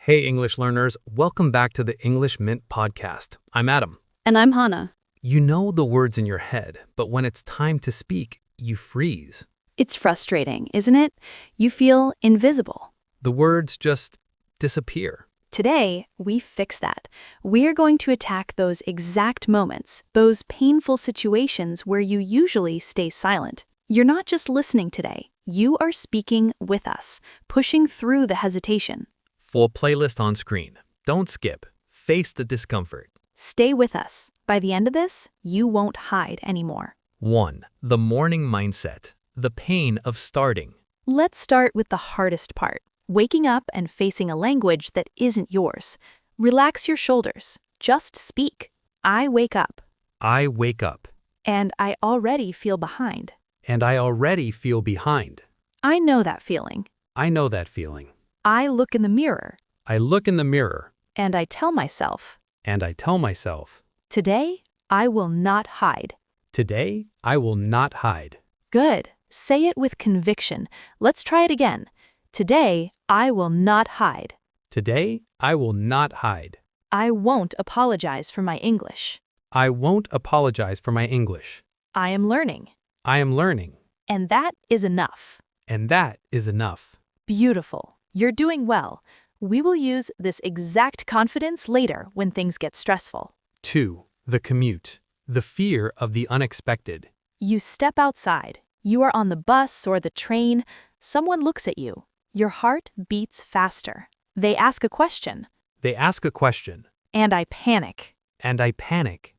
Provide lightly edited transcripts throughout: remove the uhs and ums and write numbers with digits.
Hey, English learners, welcome back to the English Mint podcast. I'm Adam. And I'm Hana. You know the words in your head, but when it's time to speak, you freeze. It's frustrating, isn't it? You feel invisible. The words just disappear. Today, we fix that. We're going to attack those exact moments, those painful situations where you usually stay silent. You're not just listening today. You are speaking with us, pushing through the hesitation. Full playlist on screen. Don't skip. Face the discomfort. Stay with us. By the end of this, you won't hide anymore. 1. The morning mindset. The pain of starting. Let's start with the hardest part. Waking up and facing a language that isn't yours. Relax your shoulders. Just speak. I wake up. I wake up. And I already feel behind. And I already feel behind. I know that feeling. I know that feeling. I look in the mirror. I look in the mirror. And I tell myself. And I tell myself. Today, I will not hide. Today, I will not hide. Good. Say it with conviction. Let's try it again. Today, I will not hide. Today, I will not hide. I won't apologize for my English. I won't apologize for my English. I am learning. I am learning. And that is enough. And that is enough. Beautiful. You're doing well. We will use this exact confidence later when things get stressful. 2. The commute. The fear of the unexpected. You step outside. You are on the bus or the train. Someone looks at you. Your heart beats faster. They ask a question. They ask a question. And I panic. And I panic.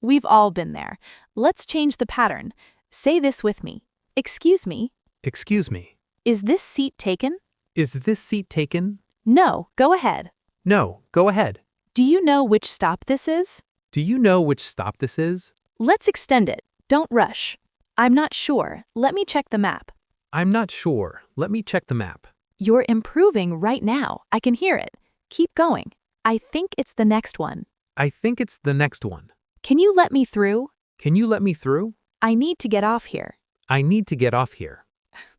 We've all been there. Let's change the pattern. Say this with me. Excuse me. Excuse me. Is this seat taken? Is this seat taken? No, go ahead. No, go ahead. Do you know which stop this is? Do you know which stop this is? Let's extend it. Don't rush. I'm not sure. Let me check the map. I'm not sure. Let me check the map. You're improving right now. I can hear it. Keep going. I think it's the next one. I think it's the next one. Can you let me through? Can you let me through? I need to get off here. I need to get off here.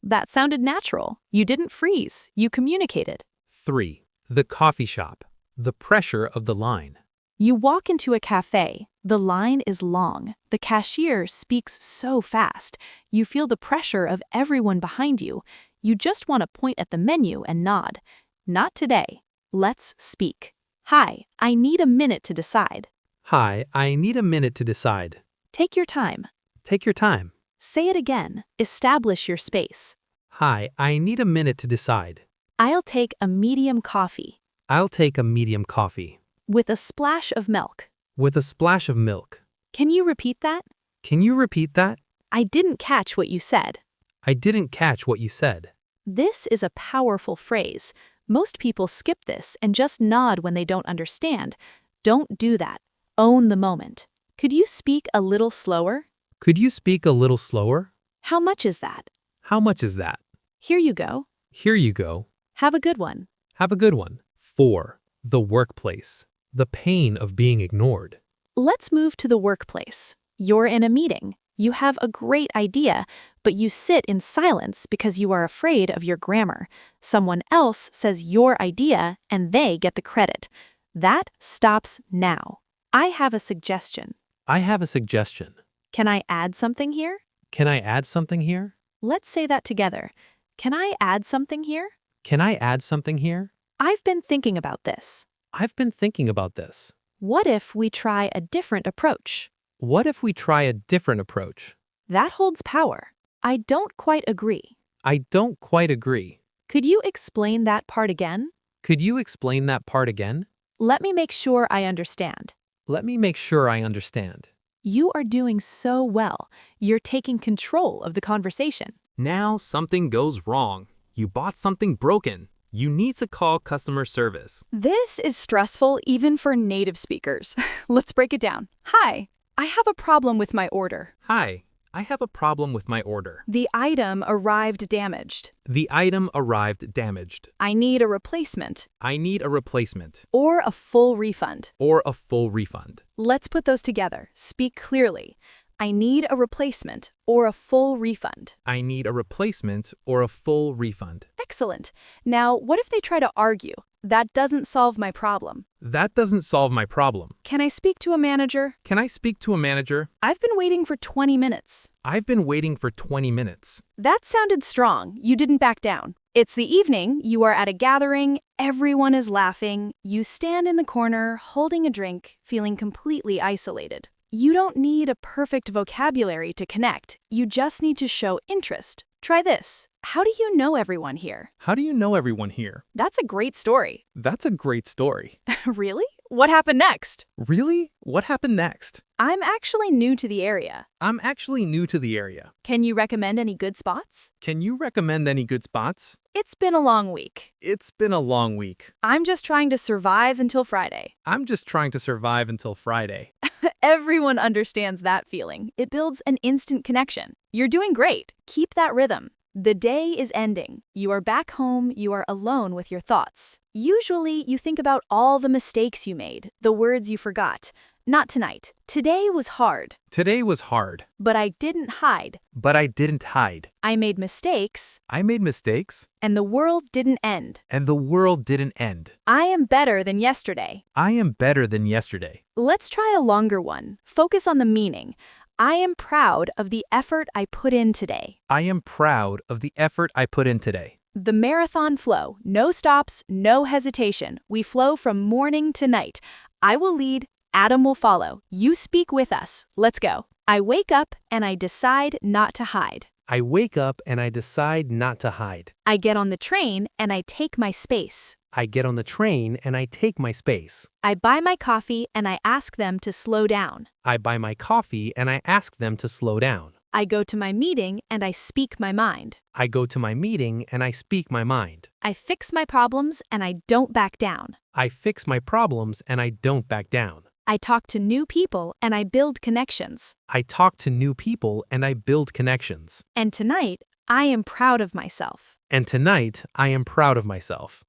That sounded natural. You didn't freeze. You communicated. 3. The coffee shop. The pressure of the line. You walk into a cafe. The line is long. The cashier speaks so fast. You feel the pressure of everyone behind you. You just want to point at the menu and nod. Not today. Let's speak. Hi, I need a minute to decide. Hi, I need a minute to decide. Take your time. Take your time. Say it again. Establish your space. Hi, I need a minute to decide. I'll take a medium coffee. I'll take a medium coffee. With a splash of milk. With a splash of milk. Can you repeat that? Can you repeat that? I didn't catch what you said. I didn't catch what you said. This is a powerful phrase. Most people skip this and just nod when they don't understand. Don't do that. Own the moment. Could you speak a little slower? Could you speak a little slower? How much is that? How much is that? Here you go. Here you go. Have a good one. Have a good one. 4. The workplace. The pain of being ignored. Let's move to the workplace. You're in a meeting. You have a great idea, but you sit in silence because you are afraid of your grammar. Someone else says your idea and they get the credit. That stops now. I have a suggestion. I have a suggestion. Can I add something here? Can I add something here? Let's say that together. Can I add something here? Can I add something here? I've been thinking about this. I've been thinking about this. What if we try a different approach? What if we try a different approach? That holds power. I don't quite agree. I don't quite agree. Could you explain that part again? Could you explain that part again? Let me make sure I understand. Let me make sure I understand. You are doing so well. You're taking control of the conversation. Now something goes wrong. You bought something broken. You need to call customer service. This is stressful even for native speakers. Let's break it down. Hi, I have a problem with my order. Hi, I have a problem with my order. The item arrived damaged. The item arrived damaged. I need a replacement. I need a replacement. Or a full refund. Or a full refund. Let's put those together. Speak clearly. I need a replacement or a full refund. I need a replacement or a full refund. Excellent. Now, what if they try to argue? That doesn't solve my problem. That doesn't solve my problem. Can I speak to a manager? Can I speak to a manager? I've been waiting for 20 minutes. I've been waiting for 20 minutes. That sounded strong. You didn't back down. It's the evening, you are at a gathering, everyone is laughing, you stand in the corner, holding a drink, feeling completely isolated. You don't need a perfect vocabulary to connect, you just need to show interest. Try this. How do you know everyone here? How do you know everyone here? That's a great story. That's a great story. Really? What happened next? Really? What happened next? I'm actually new to the area. I'm actually new to the area. Can you recommend any good spots? Can you recommend any good spots? It's been a long week. It's been a long week. I'm just trying to survive until Friday. I'm just trying to survive until Friday. Everyone understands that feeling. It builds an instant connection. You're doing great. Keep that rhythm. The day is ending. You are back home, you are alone with your thoughts. Usually, you think about all the mistakes you made, the words you forgot. Not tonight. Today was hard. Today was hard. But I didn't hide. But I didn't hide. I made mistakes. I made mistakes. And the world didn't end. And the world didn't end. I am better than yesterday. I am better than yesterday. Let's try a longer one. Focus on the meaning. I am proud of the effort I put in today. I am proud of the effort I put in today. The marathon flow. No stops, no hesitation. We flow from morning to night. I will lead, Adam will follow. You speak with us. Let's go. I wake up and I decide not to hide. I wake up and I decide not to hide. I get on the train and I take my space. I get on the train and I take my space. I buy my coffee and I ask them to slow down. I buy my coffee and I ask them to slow down. I go to my meeting and I speak my mind. I go to my meeting and I speak my mind. I fix my problems and I don't back down. I fix my problems and I don't back down. I talk to new people and I build connections. I talk to new people and I build connections. And tonight, I am proud of myself. And tonight, I am proud of myself.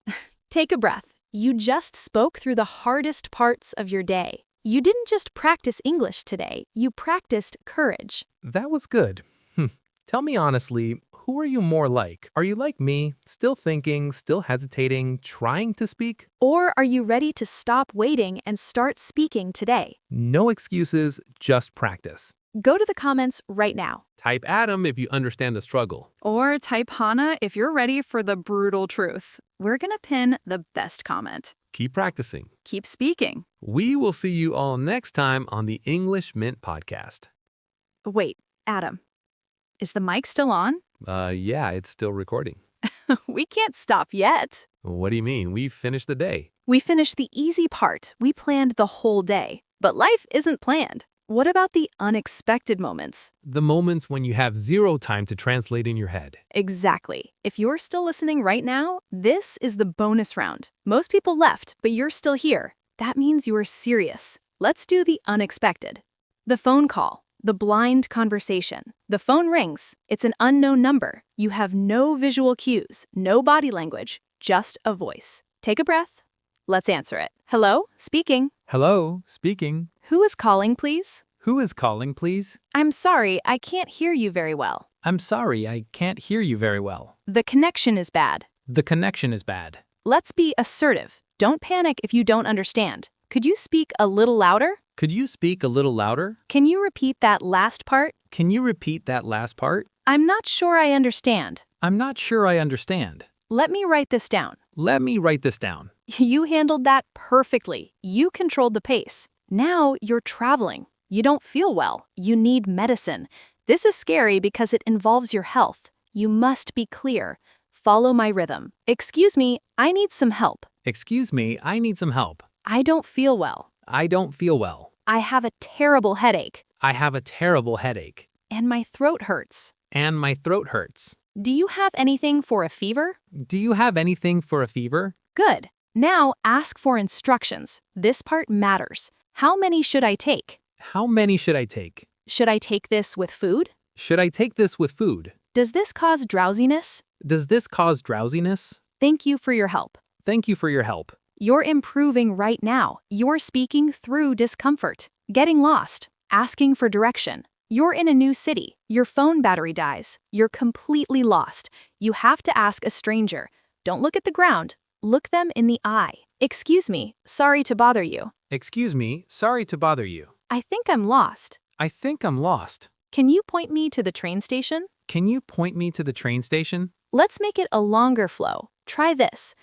Take a breath. You just spoke through the hardest parts of your day. You didn't just practice English today, you practiced courage. That was good. Tell me honestly, who are you more like? Are you like me, still thinking, still hesitating, trying to speak? Or are you ready to stop waiting and start speaking today? No excuses, just practice. Go to the comments right now. Type Adam if you understand the struggle. Or type Hana if you're ready for the brutal truth. We're gonna pin the best comment. Keep practicing. Keep speaking. We will see you all next time on the English Mint podcast. Wait, Adam. Is the mic still on? Yeah, it's still recording. We can't stop yet. What do you mean? We finished the day. We finished the easy part. We planned the whole day. But life isn't planned. What about the unexpected moments? The moments when you have zero time to translate in your head. Exactly. If you're still listening right now, this is the bonus round. Most people left, but you're still here. That means you are serious. Let's do the unexpected. The phone call. The blind conversation. The phone rings. It's an unknown number. You have no visual cues, no body language, just a voice. Take a breath. Let's answer it. Hello, speaking. Hello, speaking. Who is calling, please? Who is calling, please? I'm sorry, I can't hear you very well. I'm sorry, I can't hear you very well. The connection is bad. The connection is bad. Let's be assertive. Don't panic if you don't understand. Could you speak a little louder? Could you speak a little louder? Can you repeat that last part? Can you repeat that last part? I'm not sure I understand. I'm not sure I understand. Let me write this down. Let me write this down. You handled that perfectly. You controlled the pace. Now you're traveling. You don't feel well. You need medicine. This is scary because it involves your health. You must be clear. Follow my rhythm. Excuse me, I need some help. Excuse me, I need some help. I don't feel well. I don't feel well. I have a terrible headache. I have a terrible headache. And my throat hurts. And my throat hurts. Do you have anything for a fever? Do you have anything for a fever? Good. Now ask for instructions. This part matters. How many should I take? How many should I take? Should I take this with food? Should I take this with food? Does this cause drowsiness? Does this cause drowsiness? Thank you for your help. Thank you for your help. You're improving right now. You're speaking through discomfort, getting lost, asking for direction. You're in a new city. Your phone battery dies. You're completely lost. You have to ask a stranger. Don't look at the ground. Look them in the eye. Excuse me, sorry to bother you. Excuse me, sorry to bother you. I think I'm lost. I think I'm lost. Can you point me to the train station? Can you point me to the train station? Let's make it a longer flow. Try this.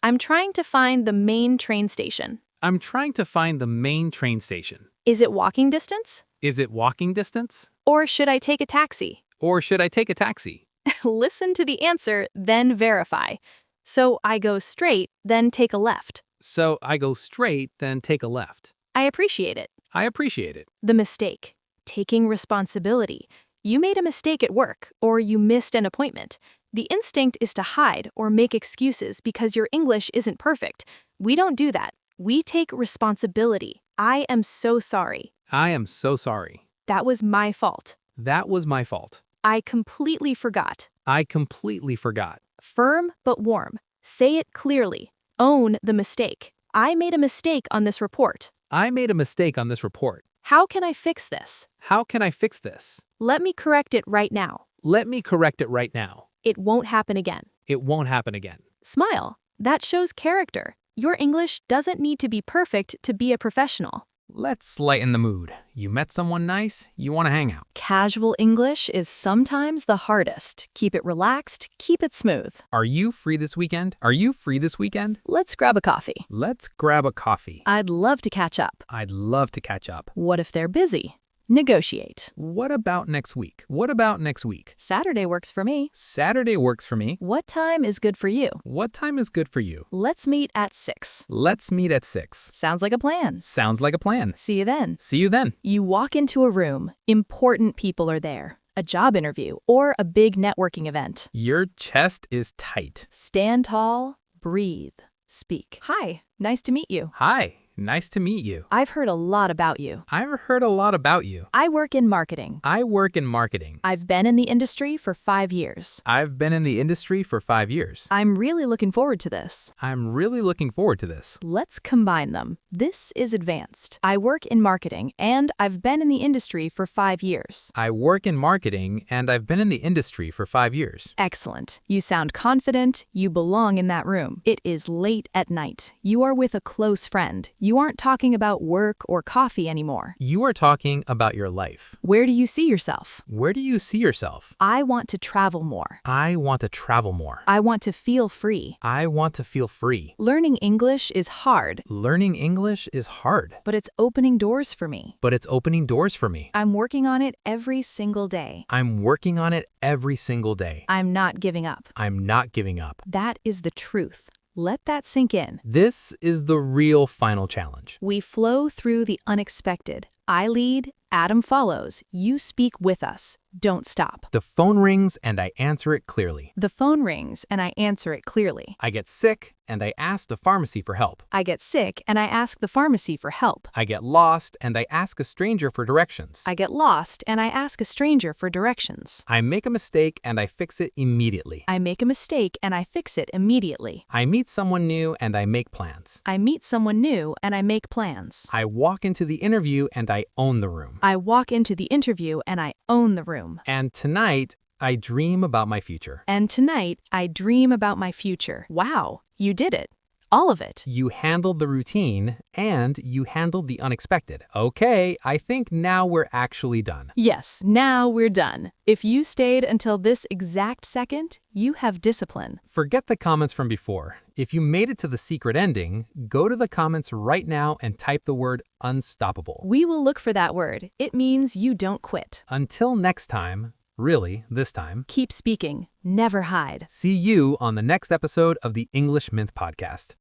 I'm trying to find the main train station. I'm trying to find the main train station. Is it walking distance? Is it walking distance? Or should I take a taxi? Or should I take a taxi? Listen to the answer, then verify. So I go straight, then take a left. So I go straight, then take a left. I appreciate it. I appreciate it. The mistake. Taking responsibility. You made a mistake at work, or you missed an appointment. The instinct is to hide or make excuses because your English isn't perfect. We don't do that. We take responsibility. I am so sorry. I am so sorry. That was my fault. That was my fault. I completely forgot. I completely forgot. Firm but warm. Say it clearly. Own the mistake. I made a mistake on this report. I made a mistake on this report. How can I fix this? How can I fix this? Let me correct it right now. Let me correct it right now. It won't happen again. It won't happen again. Smile. That shows character. Your English doesn't need to be perfect to be a professional. Let's lighten the mood. You met someone nice, you want to hang out. Casual English is sometimes the hardest. Keep it relaxed, keep it smooth. Are you free this weekend? Are you free this weekend? Let's grab a coffee. Let's grab a coffee. I'd love to catch up. I'd love to catch up. What if they're busy? Negotiate. What about next week? What about next week? Saturday works for me. Saturday works for me. What time is good for you? What time is good for you? Let's meet at 6. Let's meet at 6. Sounds like a plan. Sounds like a plan. See you then. See you then. You walk into a room. Important people are there. A job interview or a big networking event. Your chest is tight. Stand tall, breathe, speak. Hi, nice to meet you. Hi, nice to meet you. I've heard a lot about you. I've heard a lot about you. I work in marketing. I work in marketing. I've been in the industry for 5 years. I've been in the industry for 5 years. I'm really looking forward to this. I'm really looking forward to this. Let's combine them. This is advanced. I work in marketing and I've been in the industry for 5 years. I work in marketing and I've been in the industry for 5 years. Excellent. You sound confident. You belong in that room. It is late at night. You are with a close friend. You aren't talking about work or coffee anymore. You are talking about your life. Where do you see yourself? Where do you see yourself? I want to travel more. I want to travel more. I want to feel free. I want to feel free. Learning English is hard. Learning English is hard. But it's opening doors for me. But it's opening doors for me. I'm working on it every single day. I'm working on it every single day. I'm not giving up. I'm not giving up. That is the truth. Let that sink in. This is the real final challenge. We flow through the unexpected. I lead, Adam follows. You speak with us. Don't stop. The phone rings and I answer it clearly. The phone rings and I answer it clearly. I get sick and I ask the pharmacy for help. I get sick and I ask the pharmacy for help. I get lost and I ask a stranger for directions. I get lost and I ask a stranger for directions. I make a mistake and I fix it immediately. I make a mistake and I fix it immediately. I meet someone new and I make plans. I meet someone new and I make plans. I walk into the interview and I own the room. I walk into the interview and I own the room. And tonight, I dream about my future. And tonight, I dream about my future. Wow, you did it. All of it. You handled the routine and you handled the unexpected. Okay, I think now we're actually done. Yes, now we're done. If you stayed until this exact second, you have discipline. Forget the comments from before. If you made it to the secret ending, go to the comments right now and type the word unstoppable. We will look for that word. It means you don't quit. Until next time, really, this time, keep speaking. Never hide. See you on the next episode of the English Mint Podcast.